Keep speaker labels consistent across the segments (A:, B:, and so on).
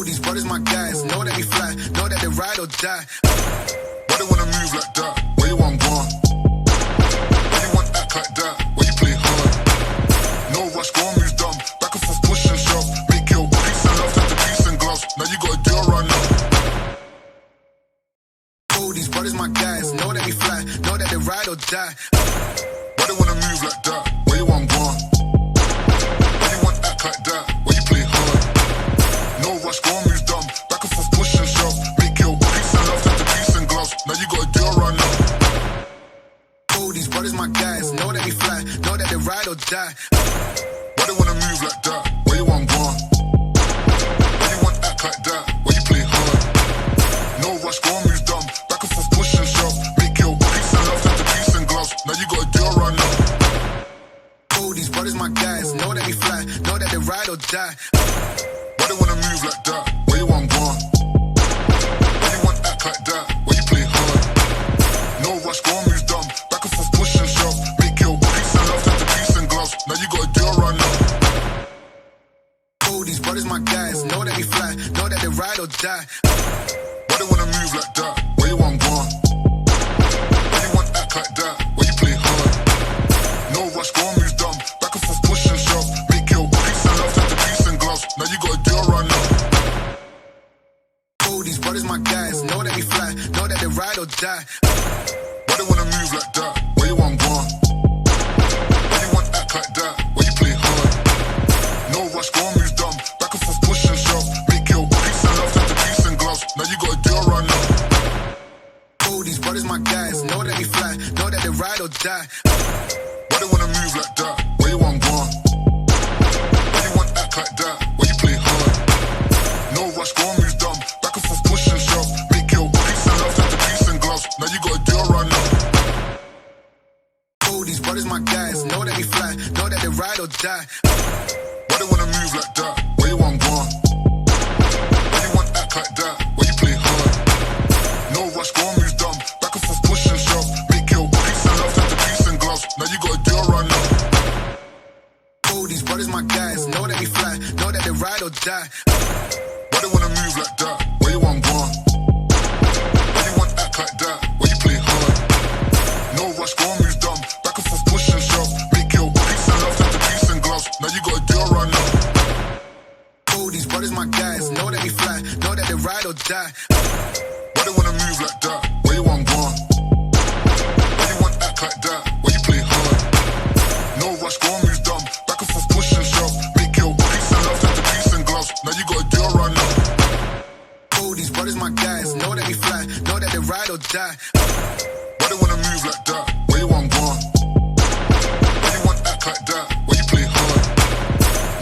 A: These brothers my guys, know that we fly, know that they ride or die. Why they wanna move like that? Where you want gone? Why you want act like that? Why you play hard? No rush, go and move dumb. Back and forth, push and shove. Make your peace and love turn to peace and gloves. Now you gotta do it right now. These brothers my guys, know that we fly, know that they ride or die. Why they wanna move like that? Where you want gone? Why you want act like that? Why you play hard? No rush, go and move dumb. Back and forth, push and shove. Make your peace and love turn to peace and gloves. Now you gotta do it right now. These brothers my guys, know that we fly, know that they ride or die. Why they wanna move like that? Where you want gone? Why you want act like that? Why you play hard? No rush, go and move dumb. Back and forth, push and shove. Make your peace and love turn to peace and gloves. Now you gotta do it right now. These brothers my guys, know that we fly, know that they ride or die. Why they wanna move like that? Where you want gone? Why you want act like that? Why you play hard? No rush, go and move dumb. Back and forth, push and shove. Make your peace and love turn to peace and gloves. Now you gotta do it right now. These brothers my guys, know that we fly, know that they ride or die. Why they wanna move like that? Where you want gone? Why you want act like that? Why you play hard? No rush, go and move dumb. Back and forth, push and shove. Make your peace and love turn to peace and gloves. Now you gotta do it right now. These brothers my guys, know that we fly, know that they ride or die. Why they wanna move like that? Where you want gone? Why you want act like that? Why you play hard? No rush, go and move dumb. Back and forth, push and shove. Make your peace and love turn to peace and gloves. Now you gotta do it right now. These brothers my guys, know that we fly, know that they ride or die. Why they wanna move like that? Where you want gone? Why you want act like that? Why you play hard? No rush, go and move dumb. Back and forth, push and shove. Make your peace and love turn to peace and gloves. Now you gotta do it right now. These brothers my guys, know that we fly, know that they ride or die. Why they wanna move like that? Where you want gone? Why you want act like that? Why you play hard? No rush, go and move dumb. Back and forth, push and shove. Make your peace and love turn to peace and gloves. Now you gotta do it right now. These brothers my guys, know that we fly, know that they ride or die. Why they wanna move like that? Where you want gone? Why you want act like that? Why you play hard? No rush, go and move dumb. Back and forth, push and shove. Make your peace and love turn to peace and gloves. Now you gotta do it right now. These brothers my guys, know that we fly, know that they ride or die. Why they wanna move like that? Where you want gone? Why you want act like that? Why you play hard? No rush, go and move dumb. Back and forth, push and shove. Make your peace and love turn to peace and gloves. Now you gotta do it right now. These brothers my guys, know that we fly, know that they ride or die. Why they wanna move like that? Where you want gone? Why you want act like that? Why you play hard?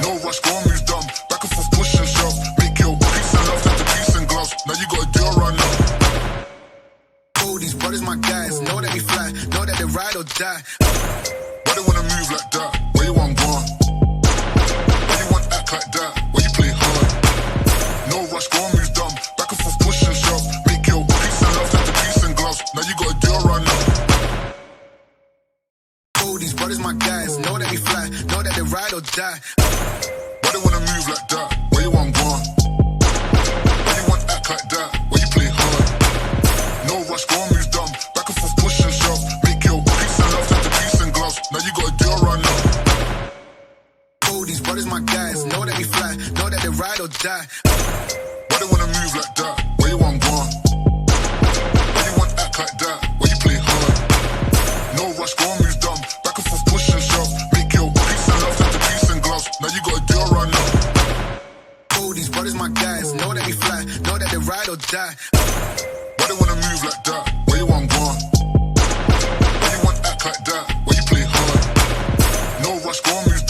A: No rush, go and move dumb. Back and forth, push and shove. Make your peace and love turn to peace and gloves. Now you gotta do it right now. These brothers my guys, know that we fly, know that they ride or die. Why they wanna move like that? Where you want gone? Why you want act like that? Why you play hard? No rush, go and move dumb. Back and forth, push and shove. Make your peace and love turn to peace and gloves. Now you gotta do it right now. These brothers my guys, know that we fly, know that they ride or die. Why they wanna move like that? Where you want gone? Why you want act like that? Why you play hard? No rush, go and move dumb. Back and forth, push and shove. Make your peace and love turn to peace and gloves. Now you gotta do it right now. These brothers my guys, know that we fly, know that they ride or die. Why they wanna move like that? Where you want gone? Why you want act like that? Why you play hard? No rush, go and move dumb. Back and forth, push and shove. Make your peace and love turn to peace and gloves. Now you gotta do it right now. These brothers my guys, know that we fly, know that they ride or die. Why they wanna move like that? Where you want gone? Why you want act like that? Why you play hard? No rush, go and move